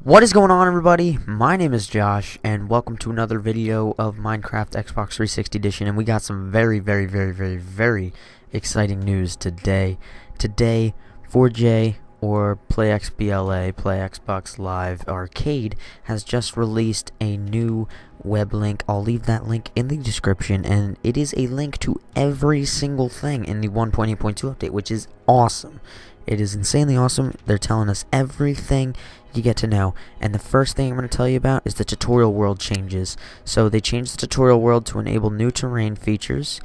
What is going on, everybody? My name is Josh, and welcome to another video of Minecraft Xbox 360 Edition, and we got some very exciting news today. Today, 4J, or PlayXBLA, Play Xbox Live Arcade, has just released a new web link. I'll leave that link in the description, and it is a link to every single thing in the 1.8.2 update, which is awesome. It is insanely awesome. They're telling us everything you get to know, and the first thing I'm going to tell you about is the tutorial world changes. So they changed the tutorial world to enable new terrain features.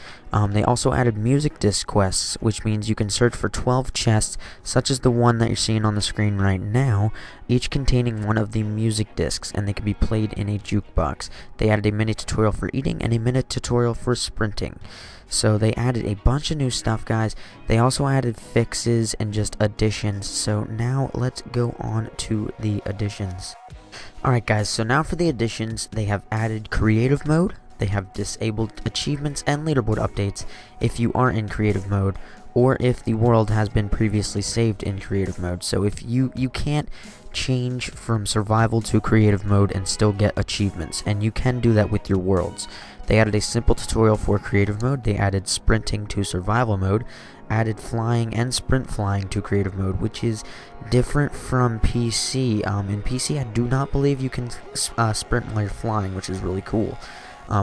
They also added music disc quests, which means you can search for 12 chests, such as the one that you're seeing on the screen right now, each containing one of the music discs, and they can be played in a jukebox. They added a mini tutorial for eating and a mini tutorial for sprinting. So they added a bunch of new stuff, guys. They also added fixes and just additions. So now let's go on to the additions. Alright, guys, so now for the additions, they have added creative mode. They have disabled achievements and leaderboard updates if you are in creative mode, or if the world has been previously saved in creative mode. So if you can't change from survival to creative mode and still get achievements, and you can do that with your worlds. They added a simple tutorial for creative mode. They added sprinting to survival mode, added flying and sprint flying to creative mode, which is different from PC. In PC, I do not believe you can sprint while you're flying, which is really cool.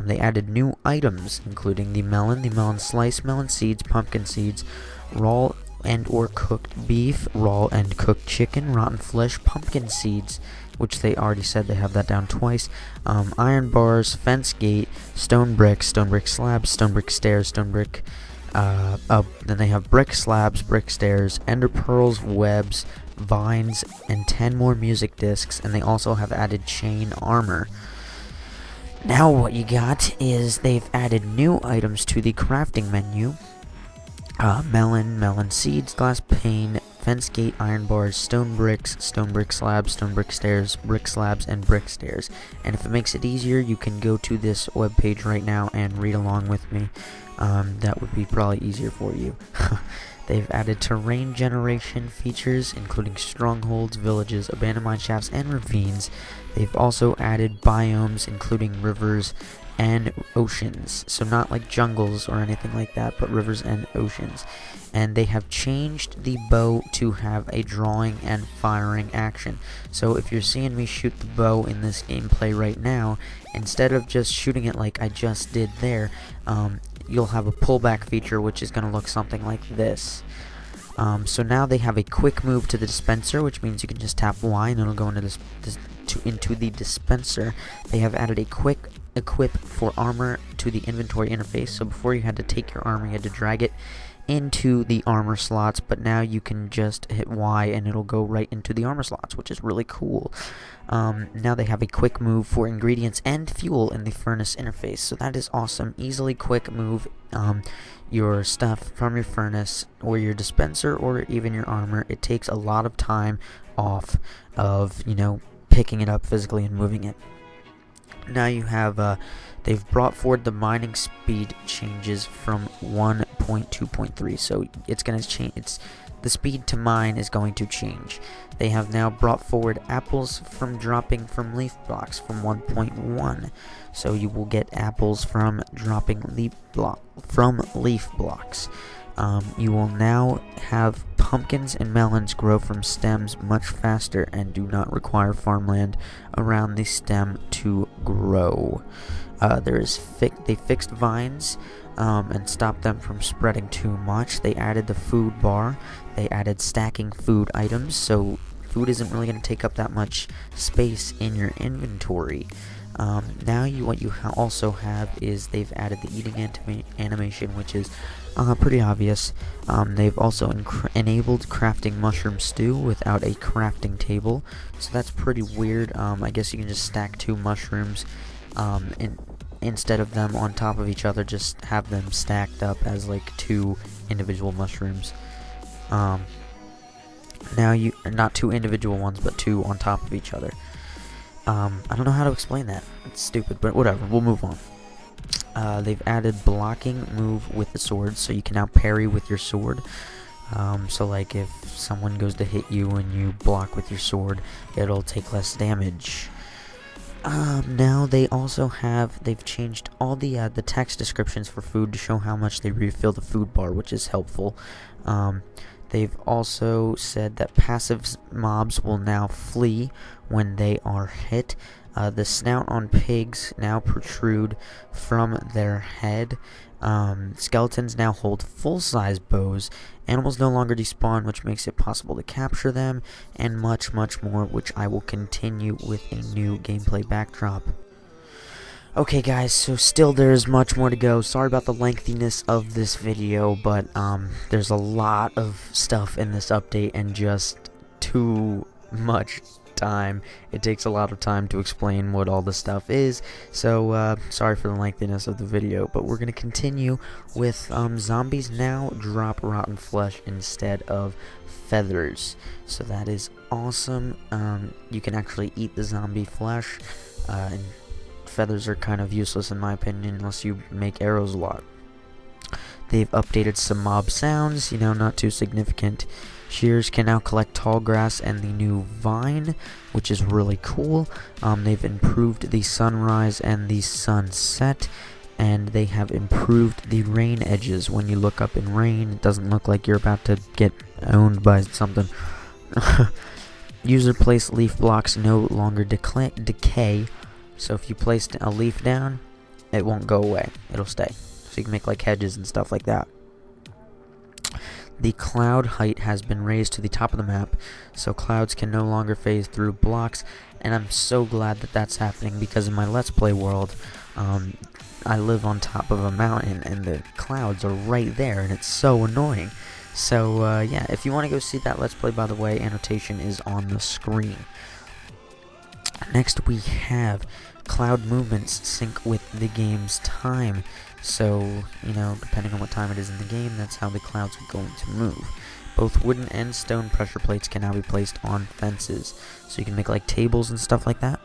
They added new items, including the melon slice, melon seeds, pumpkin seeds, raw and or cooked beef, raw and cooked chicken, rotten flesh, pumpkin seeds, which they already said they have that down twice, iron bars, fence gate, stone brick slabs, stone brick stairs, stone brick, then they have brick slabs, brick stairs, ender pearls, webs, vines, and 10 more music discs, and they also have added chain armor. Now what you got is they've added new items to the crafting menu. Melon seeds, glass pane, fence gate, iron bars, stone brick slabs, stone brick stairs, brick slabs, and brick stairs. And if it makes it easier, you can go to this webpage right now and read along with me. That would be probably easier for you. They've added terrain generation features, including strongholds, villages, abandoned mine shafts, and ravines. They've also added biomes, including rivers and oceans. So not like jungles or anything like that, but rivers and oceans. And they have changed the bow to have a drawing and firing action. So if you're seeing me shoot the bow in this gameplay right now, instead of just shooting it like I just did there, you'll have a pullback feature, which is going to look something like this. So now they have a quick move to the dispenser, which means you can just tap Y and it'll go into into the dispenser. They have added a quick equip for armor to the inventory interface. So before you had to take your armor, you had to drag it into the armor slots, but now you can just hit Y and it'll go right into the armor slots, which is really cool. Now they have a quick move for ingredients and fuel in the furnace interface, so that is awesome. Easily quick move your stuff from your furnace or your dispenser or even your armor. It takes a lot of time off of, picking it up physically and moving it. Now you have they've brought forward the mining speed changes from 1.2.3, so it's going to change. The speed to mine is going to change. They have now brought forward apples from dropping from leaf blocks from 1.1, so you will get apples from dropping leaf blocks. You will now have pumpkins and melons grow from stems much faster and do not require farmland around the stem to grow. They fixed vines and stopped them from spreading too much. They added the food bar. They added stacking food items, so food isn't really going to take up that much space in your inventory. Now what you also have is they've added the eating animation, which is pretty obvious. They've also enabled crafting mushroom stew without a crafting table, so that's pretty weird. I guess you can just stack 2 mushrooms instead of them on top of each other, just have them stacked up as like 2 individual mushrooms. Now not 2 individual ones, but 2 on top of each other. I don't know how to explain that. It's stupid, but whatever. We'll move on. They've added blocking move with the sword, so you can now parry with your sword. So like if someone goes to hit you and you block with your sword, it'll take less damage. Now they've changed all the text descriptions for food to show how much they refill the food bar, which is helpful. They've also said that passive mobs will now flee when they are hit. The snout on pigs now protrude from their head. Skeletons now hold full-size bows. Animals no longer despawn, which makes it possible to capture them, and much, much more, which I will continue with a new gameplay backdrop. Okay guys, so still there's much more to go. Sorry about the lengthiness of this video, but there's a lot of stuff in this update and just too much time. It takes a lot of time to explain what all the stuff is, so sorry for the lengthiness of the video, but we're going to continue with zombies now drop rotten flesh instead of feathers, so that is awesome. You can actually eat the zombie flesh, and feathers are kind of useless in my opinion unless you make arrows a lot. They've updated some mob sounds, not too significant. Shears can now collect tall grass and the new vine, which is really cool. They've improved the sunrise and the sunset, and they have improved the rain edges. When you look up in rain, it doesn't look like you're about to get owned by something. User place leaf blocks no longer decay, so if you place a leaf down, it won't go away. It'll stay. So you can make like hedges and stuff like that. The cloud height has been raised to the top of the map, so clouds can no longer phase through blocks, and I'm so glad that that's happening, because in my Let's Play world, I live on top of a mountain, and the clouds are right there, and it's so annoying. So, yeah, if you want to go see that Let's Play, by the way, annotation is on the screen. Next, we have cloud movements sync with the game's time. So, depending on what time it is in the game, that's how the clouds are going to move. Both wooden and stone pressure plates can now be placed on fences, so you can make like tables and stuff like that.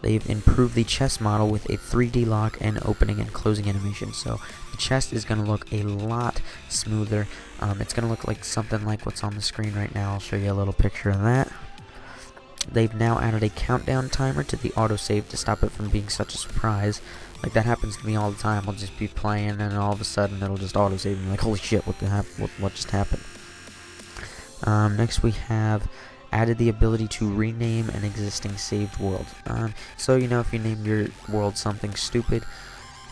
They've improved the chest model with a 3D lock and opening and closing animation, so the chest is going to look a lot smoother. It's going to look like something like what's on the screen right now. I'll show you a little picture of that. They've now added a countdown timer to the autosave to stop it from being such a surprise. Like, that happens to me all the time. I'll just be playing and all of a sudden it'll just autosave me. Like, holy shit, what just happened? Next we have added the ability to rename an existing saved world. So, if you name your world something stupid,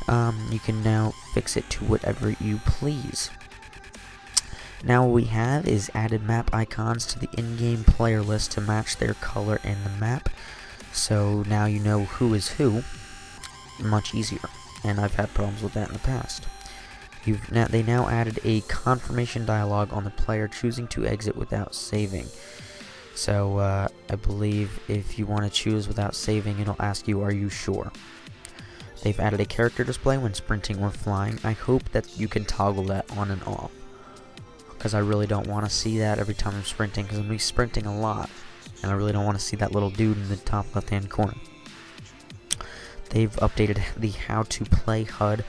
you can now fix it to whatever you please. Now what we have is added map icons to the in-game player list to match their color in the map. So now you know who is who. Much easier. And I've had problems with that in the past. They now added a confirmation dialogue on the player choosing to exit without saving. So I believe if you want to choose without saving, it'll ask you, are you sure? They've added a character display when sprinting or flying. I hope that you can toggle that on and off, because I really don't want to see that every time I'm sprinting, because I'm going to be sprinting a lot, and I really don't want to see that little dude in the top left hand corner. They've updated the how to play HUD,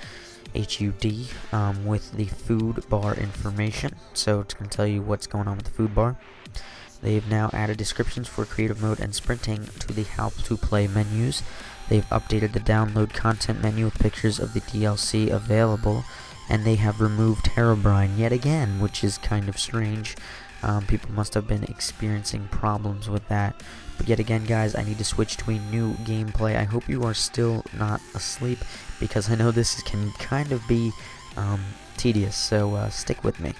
HUD, with the food bar information, so it's going to tell you what's going on with the food bar. They've now added descriptions for creative mode and sprinting to the how to play menus. They've updated the download content menu with pictures of the DLC available, and they have removed Herobrine yet again, which is kind of strange. People must have been experiencing problems with that. But yet again, guys, I need to switch to a new gameplay. I hope you are still not asleep, because I know this can kind of be tedious, so stick with me.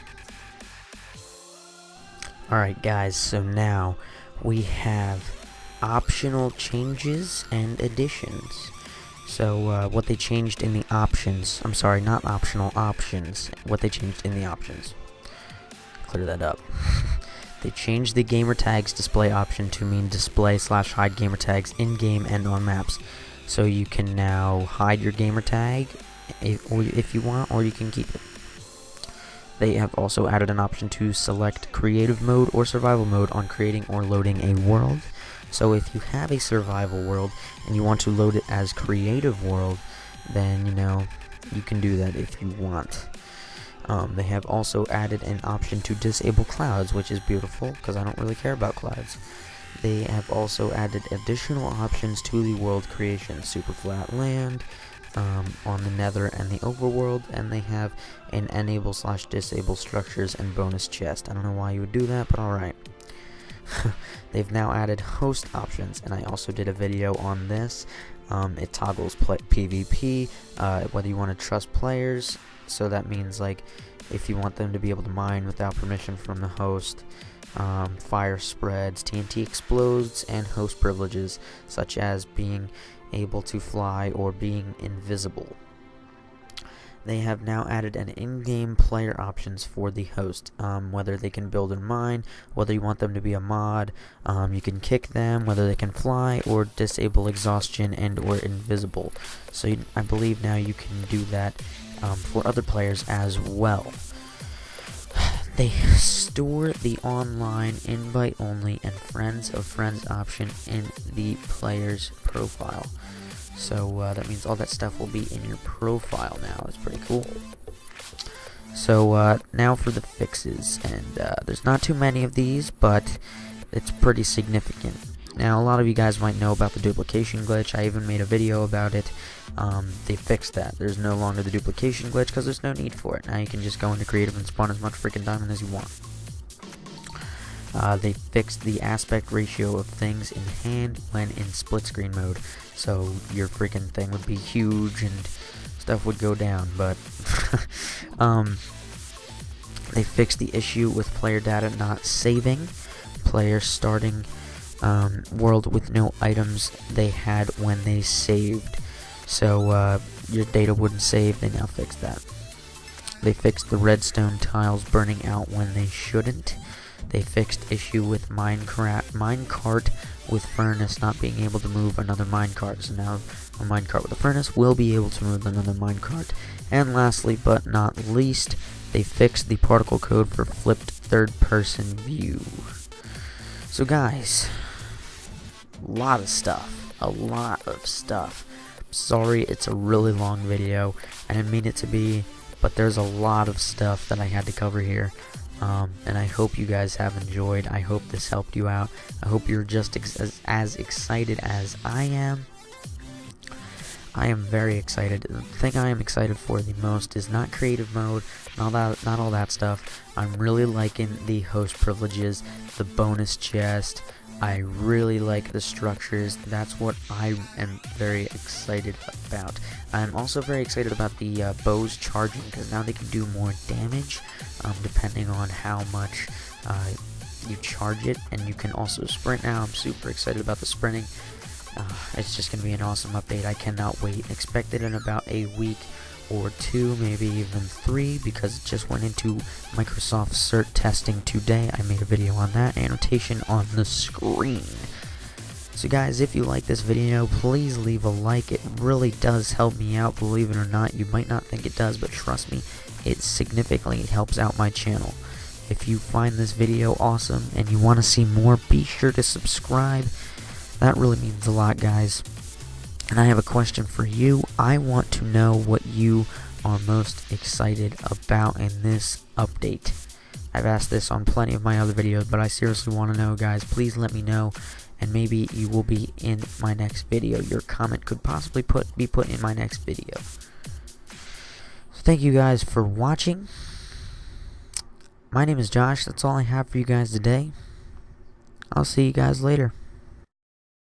Alright guys, so now we have optional changes and additions. So what they changed in the options, I'm sorry, not optional, options, what they changed in the options. Clear that up. They changed the gamer tags display option to mean display/hide gamer tags in-game and on maps. So you can now hide your gamer tag if you want, or you can keep it. They have also added an option to select creative mode or survival mode on creating or loading a world. So if you have a survival world and you want to load it as creative world, then you can do that if you want. They have also added an option to disable clouds, which is beautiful because I don't really care about clouds. They have also added additional options to the world creation, super flat land, on the nether and the overworld, and they have an enable/disable structures and bonus chest. I don't know why you would do that, but alright. They've now added host options, and I also did a video on this. It toggles PvP, whether you want to trust players, so that means like if you want them to be able to mine without permission from the host, fire spreads, TNT explodes, and host privileges such as being able to fly or being invisible. They have now added an in-game player options for the host, whether they can build and mine, whether you want them to be a mod, you can kick them, whether they can fly, or disable exhaustion and or invisible. So I believe now you can do that for other players as well. They store the online invite only and friends of friends option in the player's profile. So that means all that stuff will be in your profile now. It's pretty cool. So now for the fixes, and there's not too many of these, but it's pretty significant. Now a lot of you guys might know about the duplication glitch. I even made a video about it. They fixed that. There's no longer the duplication glitch because there's no need for it. Now you can just go into creative and spawn as much freaking diamond as you want. They fixed the aspect ratio of things in hand when in split screen mode. So your freaking thing would be huge and stuff would go down, but they fixed the issue with player data not saving. Players starting world with no items they had when they saved. So your data wouldn't save. They now fixed that. They fixed the redstone tiles burning out when they shouldn't. They fixed issue with minecart with furnace not being able to move another minecart. So now a minecart with a furnace will be able to move another minecart. And lastly, but not least, they fixed the particle code for flipped third-person view. So guys, a lot of stuff. Sorry, it's a really long video. I didn't mean it to be, but there's a lot of stuff that I had to cover here. And I hope you guys have enjoyed. I hope this helped you out. I hope you're just as excited as I am. I am very excited. The thing I am excited for the most is not creative mode, not all that stuff. I'm really liking the host privileges, the bonus chest. I really like the structures. That's what I am very excited about. I'm also very excited about the bows charging, because now they can do more damage depending on how much you charge it, and you can also sprint now. I'm super excited about the sprinting. It's just going to be an awesome update. I cannot wait. Expect it in about a week or two, maybe even 3, because it just went into Microsoft Cert testing today. I made a video on that, annotation on the screen. So guys, if you like this video, please leave a like. It really does help me out, believe it or not. You might not think it does, but trust me, it significantly helps out my channel. If you find this video awesome and you want to see more, be sure to subscribe. That really means a lot, guys. And I have a question for you. I want to know what you are most excited about in this update. I've asked this on plenty of my other videos, but I seriously want to know, guys. Please let me know, and maybe you will be in my next video. Your comment could possibly be put in my next video. So thank you guys for watching. My name is Josh. That's all I have for you guys today. I'll see you guys later.